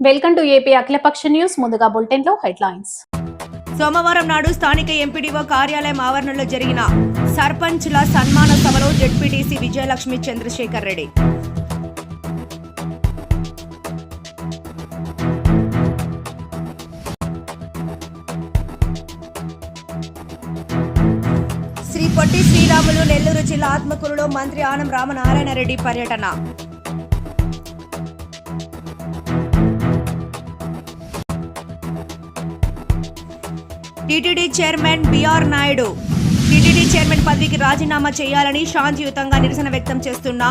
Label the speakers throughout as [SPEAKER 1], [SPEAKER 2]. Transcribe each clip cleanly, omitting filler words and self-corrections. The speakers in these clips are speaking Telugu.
[SPEAKER 1] వెల్కమ్ టు ఏపీ అఖిలపక్ష న్యూస్. ముందుగా బులెటిన్ లో హెడ్లైన్స్.
[SPEAKER 2] సోమవారం నాడు స్థానిక ఎంపీడీఓ కార్యాలయం ఆవరణలో జరిగిన సర్పంచ్ల సన్మాన సభలో జెడ్పీటీసీ విజయలక్ష్మి చంద్రశేఖర్ రెడ్డి, శ్రీ పొట్టి శ్రీరాములు నెల్లూరు జిల్లా ఆత్మకూరులో మంత్రి ఆనం రామనారాయణ రెడ్డి పర్యటన, TTD chairman BR Naidu TTD chairman పదవికి రాజీనామా చేయాలని శాంతియుతంగా నిరసన వ్యక్తం చేస్తున్న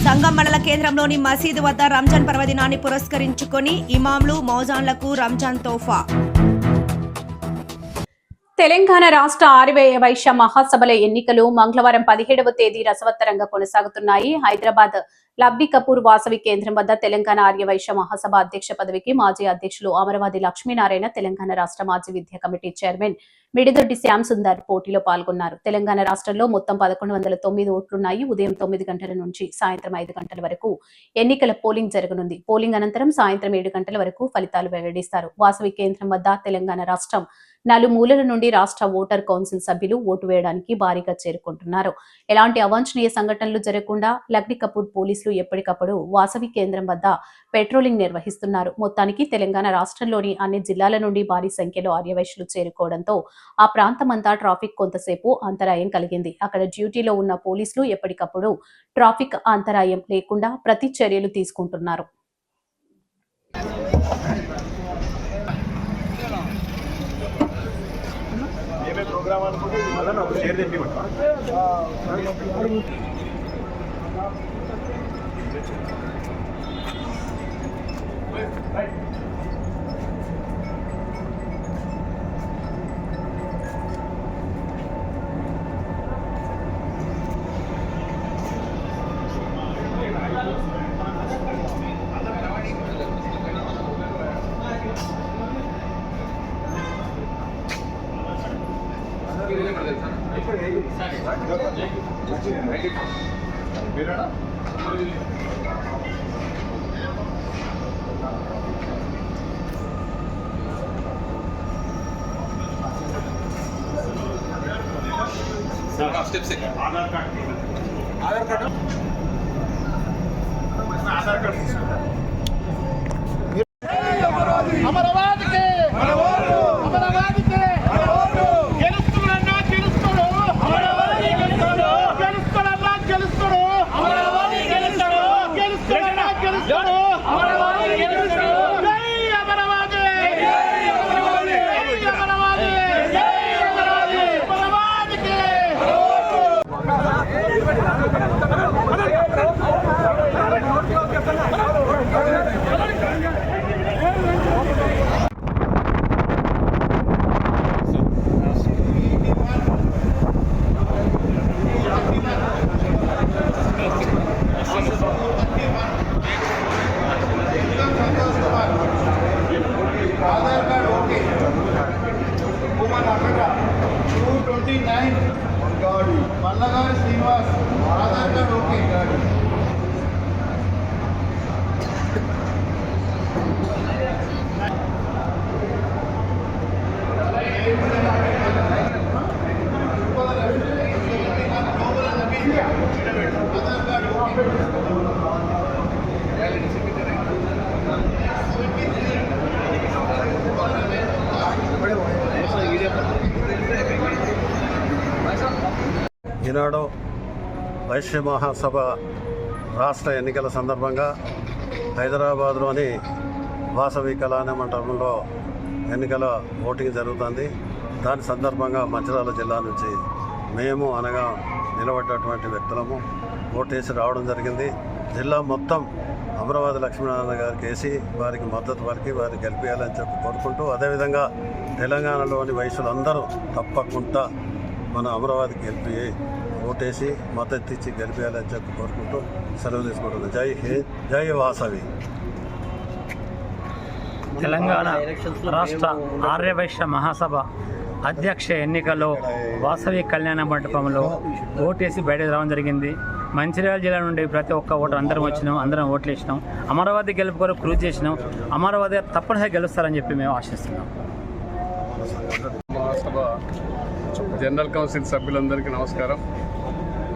[SPEAKER 2] సంగం మండల కేంద్రంలోని మసీదు వద్ద రంజాన్ పర్వదినాన్ని పురస్కరించుకొని ఇమాంలు మౌజాన్లకు రంజాన్ తోఫా.
[SPEAKER 1] తెలంగాణ రాష్ట్ర ఆర్య వైశ్య మహాసభల ఎన్నికలు మంగళవారం 17వ తేదీ రసవత్తరంగా కొనసాగుతున్నాయి. హైదరాబాద్ లబ్బి కపూర్ వాసవి కేంద్రం వద్ద తెలంగాణ ఆర్య వైశ్య మహాసభ అధ్యక్ష పదవికి మాజీ అధ్యక్షులు అమరవాది లక్ష్మీనారాయణ, తెలంగాణ రాష్ట్ర మాజీ విద్యా కమిటీ చైర్మన్ మిడిదొడ్డి శ్యామ్ సుందర్ పోటీలో పాల్గొన్నారు. తెలంగాణ రాష్ట్రంలో మొత్తం 1109 ఓట్లున్నాయి. ఉదయం 9 గంటల నుంచి సాయంత్రం 5 గంటల వరకు ఎన్నికల పోలింగ్ జరగనుంది. పోలింగ్ అనంతరం సాయంత్రం 7 గంటల వరకు ఫలితాలు వెల్లడిస్తారు. వాసవి కేంద్రం వద్ద తెలంగాణ రాష్ట్రం నలుమూలల నుండి రాష్ట్ర ఓటర్ కౌన్సిల్ సభ్యులు ఓటు వేయడానికి భారీగా చేరుకుంటున్నారు. ఎలాంటి అవాంఛనీయ సంఘటనలు జరగకుండా లగ్డి కపూర్ పోలీసులు ఎప్పటికప్పుడు వాసవి కేంద్రం వద్ద పెట్రోలింగ్ నిర్వహిస్తున్నారు. మొత్తానికి తెలంగాణ రాష్ట్రంలోని అన్ని జిల్లాల నుండి భారీ సంఖ్యలో ఆర్యవైశ్యులు చేరుకోవడంతో ఆ ప్రాంతమంతా ట్రాఫిక్ కొంతసేపు అంతరాయం కలిగింది. అక్కడ డ్యూటీలో ఉన్న పోలీసులు ఎప్పటికప్పుడు ట్రాఫిక్ అంతరాయం లేకుండా ప్రతి చర్యలు తీసుకుంటున్నారు.
[SPEAKER 3] ఈనాడు వైశ్య మహాసభ రాష్ట్ర ఎన్నికల సందర్భంగా హైదరాబాద్లోని వాసవి కళాశాల మండలంలో ఎన్నికల ఓటింగ్ జరుగుతుంది. దాని సందర్భంగా మంచిర్యాల జిల్లా నుంచి మేము అనగా నిలబడ్డటువంటి వ్యక్తులము ఓటేసి రావడం జరిగింది. జిల్లా మొత్తం అమరవాది లక్ష్మీనారాయణ గారికి వేసి వారికి మద్దతు పలికి వారిని గెలిపించాలని చెప్పి కోరుకుంటూ, అదేవిధంగా తెలంగాణలోని వైశ్యులందరూ తప్పకుండా మన అమరవాదికి గెలిపి ఓటేసి మద్దతు ఇచ్చి గెలిపించాలని చెప్పి కోరుకుంటూ సెలవు తీసుకుంటున్నాను. జై హింద్, జై వాసవి.
[SPEAKER 4] తెలంగాణ రాష్ట్ర ఆర్యవైశ్య మహాసభ అధ్యక్ష ఎన్నికల్లో వాసవి కళ్యాణ మండపంలో ఓటేసి బయటకు రావడం జరిగింది. మంచిర్యాల జిల్లా నుండి ప్రతి ఒక్క ఓటర్ అందరం ఓట్లు వేసినాం. అమరావతి గెలుపు కొరకు కృషి చేసినాం. అమరావతి తప్పనిసరిగా గెలుస్తారని చెప్పి మేము ఆశిస్తున్నాం.
[SPEAKER 5] మహాసభ జనరల్ కౌన్సిల్ సభ్యులందరికీ నమస్కారం.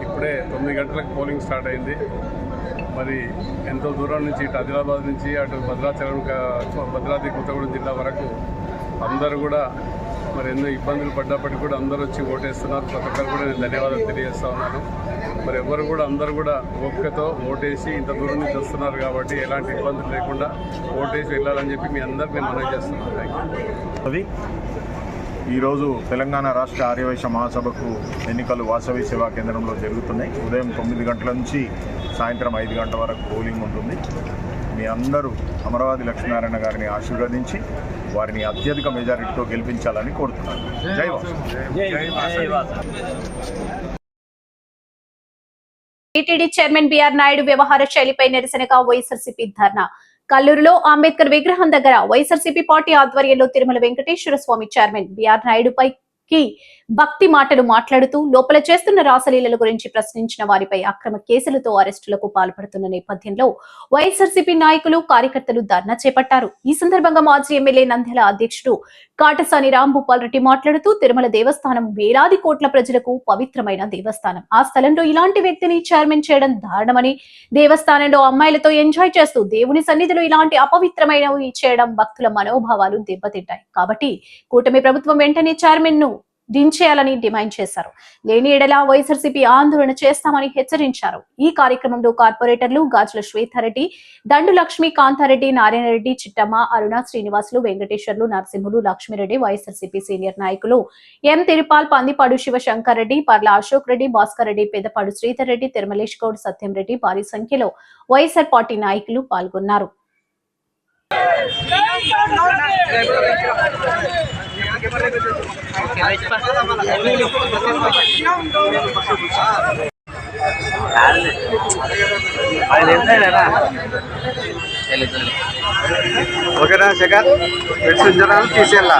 [SPEAKER 5] ఇప్పుడే 9 గంటలకు పోలింగ్ స్టార్ట్ అయింది. మరి ఎంతో దూరం నుంచి ఇటు ఆదిలాబాద్ నుంచి అటు భద్రాద్రి కొత్తగూడెం జిల్లా వరకు అందరూ కూడా మరి ఎన్నో ఇబ్బందులు పడ్డప్పటికీ కూడా అందరూ వచ్చి ఓటేస్తున్నారు. ప్రతి ఒక్కరు కూడా నేను ధన్యవాదాలు తెలియజేస్తా ఉన్నాను. మరి ఎవరు కూడా అందరూ కూడా ఓపికతో ఓటేసి ఇంత దూరం నుంచి వస్తున్నారు కాబట్టి ఎలాంటి ఇబ్బందులు లేకుండా ఓటేసి వెళ్ళాలని చెప్పి మీ అందరికీ నేను మనవి చేస్తున్నాను. Thank you.
[SPEAKER 6] ఈరోజు తెలంగాణ రాష్ట్ర ఆర్యవైశ్య మహాసభకు ఎన్నికలు వాసవి సేవా కేంద్రంలో జరుగుతున్నాయి. ఉదయం 9 గంటల నుంచి సాయంత్రం 5 గంటల వరకు పోలింగ్ ఉంటుంది. మీ అందరూ అమరావతి లక్ష్మీనారాయణ గారిని ఆశీర్వదించి వారిని అత్యధిక మెజారిటీతో గెలిపించాలని కోరుతున్నాను. జై Vasavi.
[SPEAKER 1] TTD chairman BR Naidu వ్యవహార శైలిపై నిరసనగా వైఎస్ఆర్సీపీ ధర్నా. కల్లూరులో అంబేద్కర్ విగ్రహం దగ్గర వైఎస్ఆర్సీపీ పార్టీ ఆధ్వర్యంలో తిరుమల వెంకటేశ్వర స్వామి చైర్మన్ బిఆర్ నాయుడుపై భక్తి మాటలు మాట్లాడుతూ లోపల చేస్తున్న రాసలీలల గురించి ప్రశ్నించిన వారిపై అక్రమ కేసులతో అరెస్టులకు పాల్పడుతున్న నేపథ్యంలో వైఎస్ఆర్సీపీ నాయకులు కార్యకర్తలు ధర్నా చేపట్టారు. ఈ సందర్భంగా మాజీ ఎమ్మెల్యే నంద్యాల అధ్యక్షుడు కాటసాని రాంభూపాల్ రెడ్డి మాట్లాడుతూ తిరుమల దేవస్థానం వేలాది కోట్ల ప్రజలకు పవిత్రమైన దేవస్థానం. ఆ స్థలంలో ఇలాంటి వ్యక్తిని చైర్మన్ చేయడం దారుణమని, దేవస్థానంలో అమ్మాయిలతో ఎంజాయ్ చేస్తూ దేవుని సన్నిధిలో ఇలాంటి అపవిత్రమైనవి చేయడం భక్తుల మనోభావాలు దెబ్బతింటాయి. కాబట్టి కూటమి ప్రభుత్వం వెంటనే చైర్మన్ ను దించేయాలని డిమాండ్ చేశారు. లేని ఎడల వైఎస్ఆర్సీపీ ఆందోళన చేస్తామని హెచ్చరించారు. ఈ కార్యక్రమంలో కార్పొరేటర్లు గాజుల శ్వేతారెడ్డి, దండు లక్ష్మీ కాంతారెడ్డి, నారాయణరెడ్డి, చిట్టమ్మ, అరుణ, శ్రీనివాసులు, వెంకటేశ్వర్లు, నరసింహులు, లక్ష్మీరెడ్డి, వైఎస్ఆర్సీపీ సీనియర్ నాయకులు ఎం తిరుపాల్, పందిపాడు శివశంకర్ రెడ్డి, పర్ల అశోక్ రెడ్డి, భాస్కర్ రెడ్డి, పెద్దపాడు శ్రీధర్ రెడ్డి, తిరుమలేష్ గౌడ్, సత్యం రెడ్డి భారీ సంఖ్యలో వైఎస్ఆర్ పార్టీ నాయకులు పాల్గొన్నారు.
[SPEAKER 3] ఓకేనా శేఖర్? జనాలు తీసేయాల.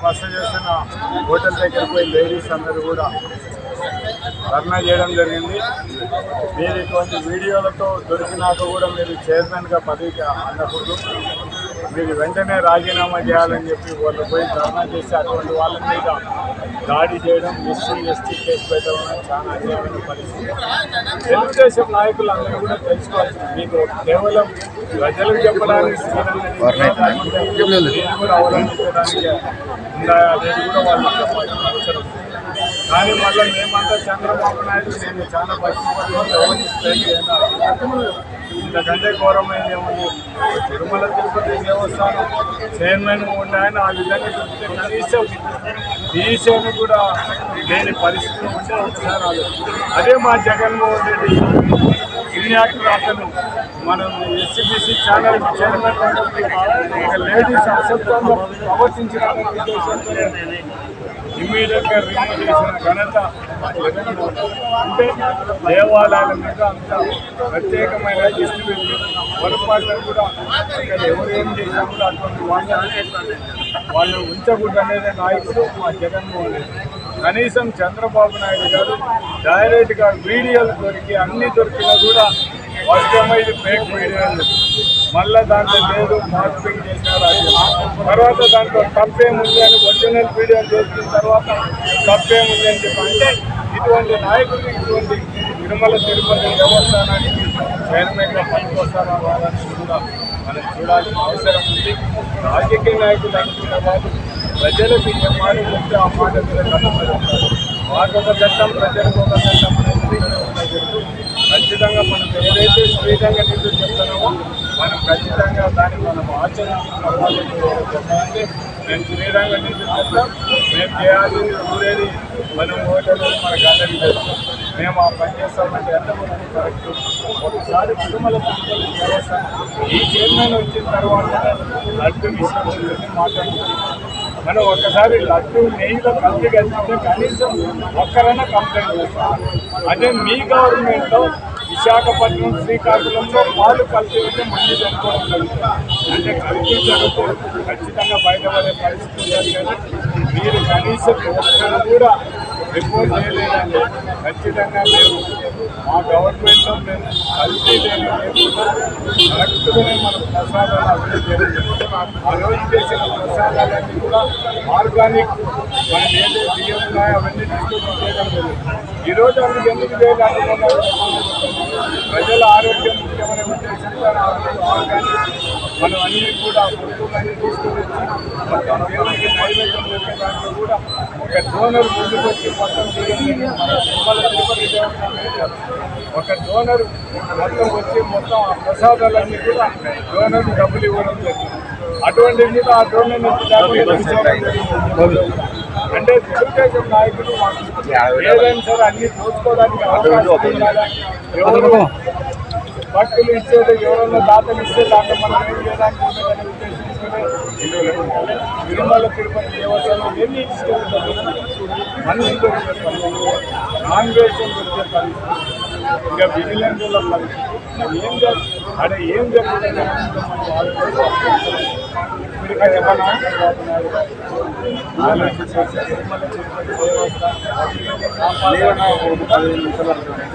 [SPEAKER 7] బస చేస్తున్న హోటల్ దగ్గరికి పోయి లేడీస్ అందరూ కూడా ధర్నా చేయడం జరిగింది. మీరు ఇటువంటి వీడియోలతో దొరికినాక కూడా మీరు చైర్మన్గా పదవికి అందకూడదు. మీరు వెంటనే రాజీనామా చేయాలని చెప్పి వాళ్ళు పోయి ధర్నా చేసి అటువంటి వాళ్ళ మీద దాడి చేయడం, ఎస్సీ కేసు పెట్టడం చాలా అన్యాయమైన పరిస్థితి. తెలుగుదేశం నాయకులు అందరూ కూడా తెలుసుకోవాల్సింది, మీకు కేవలం ప్రజలకు చెప్పడానికి కూడా అవలంబించడానికి ఉండాలి అనేది కూడా వాళ్ళు చెప్పాల్సిన అవసరం. కానీ మళ్ళీ మేమంతా చంద్రబాబు నాయుడు నేను చాలా ఇంతకంటే ఘోరమైంది ఏముంది. తిరుమల తిరుపతి దేవస్థానం చైర్మన్ ఉండాయని ఆ విధంగా చెప్తే కనీసం తీసేను కూడా లేని పరిస్థితి ఉంటే ఒకసారి అదే మా జగన్మోహన్ రెడ్డి ఇన్యాక్టర్ అతను మనం ఎస్సీబీసీ ఛానల్ చైర్మన్ లేడీస్ అసభ్యంగా ప్రవర్తించిన ఉద్దేశంతో ఇమ్మీడియట్గా రిమూవ్ చేసిన ఘనత అంటే దేవాలయాల మీద అంత ప్రత్యేకమైన దృష్టి పొరపాట్లను కూడా ఇక్కడ ఎవరు ఏం చేసినా కూడా అటువంటి వాళ్ళు ఉంచకూడదు అనేది నాయకుడు మా జగన్మోహన్ రెడ్డి. కనీసం చంద్రబాబు నాయుడు గారు డైరెక్ట్గా వీడియోలు దొరికి అన్ని దొరికినా కూడా వాస్తవమై ఇది ఫేక్ వీడియోలు మళ్ళీ దాంట్లో లేదు మార్పింగ్ చేసినారు. తర్వాత దాంట్లో తప్పేముంది అని ఒరిజినల్ వీడియోలు చేసిన తర్వాత తప్పేముంది అని చెప్పి అంటే ఇటువంటి నాయకులు ఇటువంటి తిరుమల తిరుపతి దేవస్థానానికి చైర్మన్గా పనికొస్తారా వాళ్ళని కూడా మనం చూడాల్సిన అవసరం ఉంది. రాజకీయ నాయకులు అనుకున్న వాళ్ళు ప్రజలకు ఏ మాట చెప్తే ఆ మాట మీద కట్టుబడి మాకు ఒక చట్టం ప్రజలకు ఒక చట్టం అనేది ఖచ్చితంగా మనం ఏదైతే స్వీయంగా నిధులు చెప్తున్నామో మనం ఖచ్చితంగా దాన్ని మనం ఆచరించుకోవాలి. మేము శ్రీరంగ నిధులు చెప్తాం, మేము చేయాలి ఊరేది మనం ఓటర్లు మనకు అందరికీ తెలుసు. మేము ఆ పని చేస్తామంటే ఎంతమంది కరెక్ట్. ఒకసారి తిరుమల తిరుపతి దేవస్థానం ఈ చైర్మన్ వచ్చిన తర్వాత అడ్డు విషయం మాట్లాడుతున్నాం. మనం ఒక్కసారి లడ్డు నెయ్యిలో కలిపి కలిపితే కనీసం ఒక్కరైనా కంప్లైంట్ చేస్తాం. అదే మీ గవర్నమెంట్లో విశాఖపట్నం శ్రీకాకుళంలో పాలు కలిపి ఉంటే మంది చనిపోవడం జరుగుతుంది. అంటే కలిపి జరిగితే ఖచ్చితంగా బయటపడే పరిస్థితి ఉంది. కానీ మీరు కనీసం ఒక్కరు కూడా రిపోర్ట్ చేయలేదంటే ఖచ్చితంగా మేము మా గవర్నమెంట్లో మేము కలిసి లేకుండా కరెక్ట్గానే మన ప్రసాదాలు అభివృద్ధి జరుగుతుంది. ఆ రోజు చేసిన ప్రసాదాలన్నీ కూడా ఆర్గానిక్ మనం ఏదైతే బియ్యం ఉన్నాయో అవన్నీ తీసుకొని చేయడం జరుగుతుంది. ఈరోజు అందుకు ఎందుకు చేయలేకపోతున్నారు? ప్రజల ఆరోగ్యం ముఖ్యమైన ఉద్దేశంతో ఆర్గానిక్ మనం అన్ని కూడా వస్తువులన్నీ తీసుకొని వచ్చి మొత్తం దేవునికి నైవేద్యం పెట్టే దాంట్లో కూడా ఒక డోనర్ ముందుకు వచ్చి మొత్తం తిరుపతి దేవస్థానం ఒక డోనర్ మొత్తం వచ్చి మొత్తం ఆ ప్రసాదాలన్నీ కూడా డోనర్ డబ్బులు ఇవ్వడం జరిగింది. అటువంటి మీద ఆ డోనర్ నుంచి అంటే తెలుగుదేశం నాయకులు ఏదైనా సరే అన్ని చూసుకోవడానికి అవకాశం ఉండాలి. ఎవరు భక్తులు ఇచ్చేది ఎవరైనా దాతలు ఇస్తే దాంట్లో మనం ఏం చేయడానికి ఉండదని ఉద్దేశించుకునే తిరుమల తిరుపతి దేవస్థానం ఎన్ని తీసుకెళ్తారు అన్ని నాన్ వెజ్ వచ్చే పరిస్థితి, ఇంకా విజిలెన్స్ల పరిస్థితి ఏం జరుగుతుంది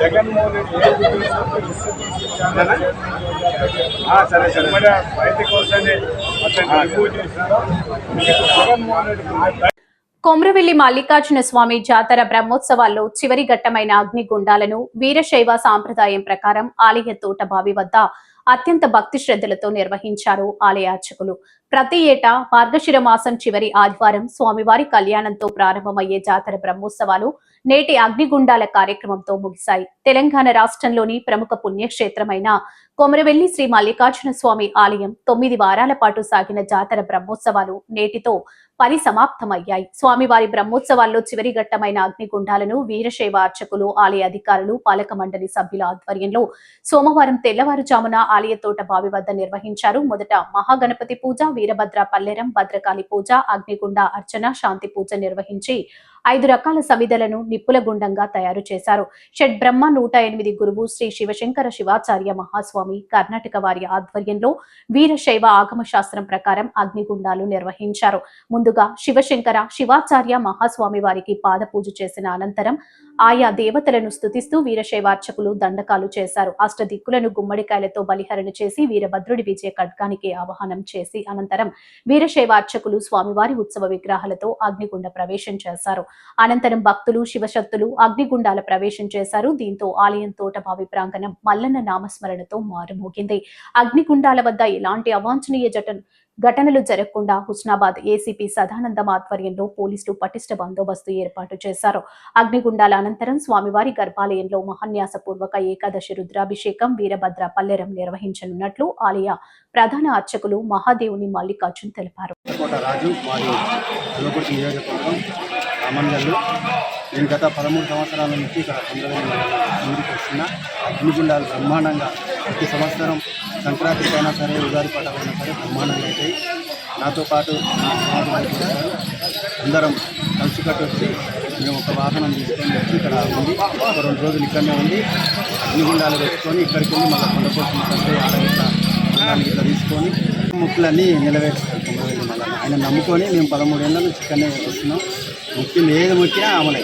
[SPEAKER 7] జగన్మోహన్ రెడ్డి సరే బయటకు వస్తేనే అతను రిమూవ్ చేసినారో జగన్మోహన్ రెడ్డి.
[SPEAKER 1] కొమ్రవెల్లి మల్లికార్జున స్వామి జాతర బ్రహ్మోత్సవాల్లో చివరి ఘట్టమైన అగ్నిగుండాలను వీరశైవ సాంప్రదాయం ప్రకారం ఆలయ తోటబావి వద్ద అత్యంత భక్తి శ్రద్ధలతో నిర్వహించారు ఆలయ అర్చకులు. ప్రతి ఏటా మార్గశిర మాసం చివరి ఆదివారం స్వామివారి కళ్యాణంతో ప్రారంభమయ్యే జాతర బ్రహ్మోత్సవాలు నేటి అగ్నిగుండాల కార్యక్రమంతో ముగిశాయి. తెలంగాణ రాష్ట్రంలోని ప్రముఖ పుణ్యక్షేత్రమైన కొమరవెల్లి శ్రీ మల్లికార్జున స్వామి ఆలయం 9 వారాల పాటు సాగిన జాతర బ్రహ్మోత్సవాలు నేటితో పరిసమాప్తమయ్యాయి. స్వామివారి బ్రహ్మోత్సవాల్లో చివరి ఘట్టమైన అగ్నిగుండాలను వీరశైవ అర్చకులు, ఆలయ అధికారులు, పాలక మండలి సభ్యుల ఆధ్వర్యంలో సోమవారం తెల్లవారుజామున ఆలయ తోట బావి వద్ద నిర్వహించారు. మొదట మహాగణపతి పూజ, వీరభద్ర పల్లెరం, భద్రకాళి పూజ, అగ్నిగుండ అర్చన, శాంతి పూజ నిర్వహించి 5 రకాల సమిధలను నిప్పుల గుండంగా తయారు చేశారు. షడ్ బ్రహ్మ 108 గురువు శ్రీ శివశంకర శివాచార్య మహాస్వామి కర్ణాటక వారి ఆధ్వర్యంలో వీరశైవ ఆగమ శాస్త్రం ప్రకారం అగ్నిగుండాలు నిర్వహించారు. ముందుగా శివశంకర శివాచార్య మహాస్వామి వారికి పాద పూజ చేసిన అనంతరం ఆయా దేవతలను స్తుతిస్తూ వీరశైవార్చకులు దండకాలు చేశారు. అష్టదిక్కులను గుమ్మడికాయలతో బలిహరణ చేసి వీరభద్రుడి విజయ ఖడ్గానికి ఆవాహనం చేసి అనంతరం వీరశైవార్చకులు స్వామివారి ఉత్సవ విగ్రహాలతో అగ్నిగుండ ప్రవేశం చేశారు. అనంతరం భక్తులు శివశక్తులు అగ్నిగుండాల ప్రవేశం చేశారు. దీంతో ఆలయం తోటబావి ప్రాంగణం మల్లన్న నామస్మరణతో మారుమోగింది. అగ్నిగుండాల వద్ద ఎలాంటి అవాంఛనీయ ఘటనలు జరగకుండా హుస్నాబాద్ ఏసీపీ సదానందం ఆధ్వర్యంలో పోలీసులు పటిష్ట బందోబస్తు ఏర్పాటు చేశారు. అగ్నిగుండాల అనంతరం స్వామివారి గర్భాలయంలో మహాన్యాసపూర్వక ఏకాదశి రుద్రాభిషేకం, వీరభద్ర పల్లెరం నిర్వహించనున్నట్లు ఆలయ ప్రధాన అర్చకులు మహాదేవుని మల్లికార్జున్ తెలిపారు.
[SPEAKER 8] నేను గత 13 సంవత్సరాల నుంచి ఇక్కడ కొమరవెల్లి ఊరికి వస్తున్నా. అగ్నిగుండాలు బ్రహ్మాండంగా ప్రతి సంవత్సరం సంక్రాంతికి అయినా సరే, ఉగాది పండుగైనా సరే బ్రహ్మాండంగా అవుతాయి. నాతో పాటు నా సమాజం అందరం కలిసికట్టు వచ్చి మేము ఒక వాహనం తీసుకొని వచ్చి ఇక్కడ ఉంది. ఒక 2 రోజులు ఇక్కడనే ఉండి అగ్నిగుండాలు పెట్టుకొని ఇక్కడికి వెళ్ళి మళ్ళీ కొండపోతున్న కంటే ఆడగిట్లా ఇట్లా తీసుకొని ముక్కులన్నీ నిలవేర్చుతాం. కొమరవెల్లి మళ్ళీ ఆయన నమ్ముకొని మేము 13 ఏళ్ళ నుంచి ఇక్కడనే వస్తున్నాం. ముఖ్యం ఏది ముఖ్యా అమలై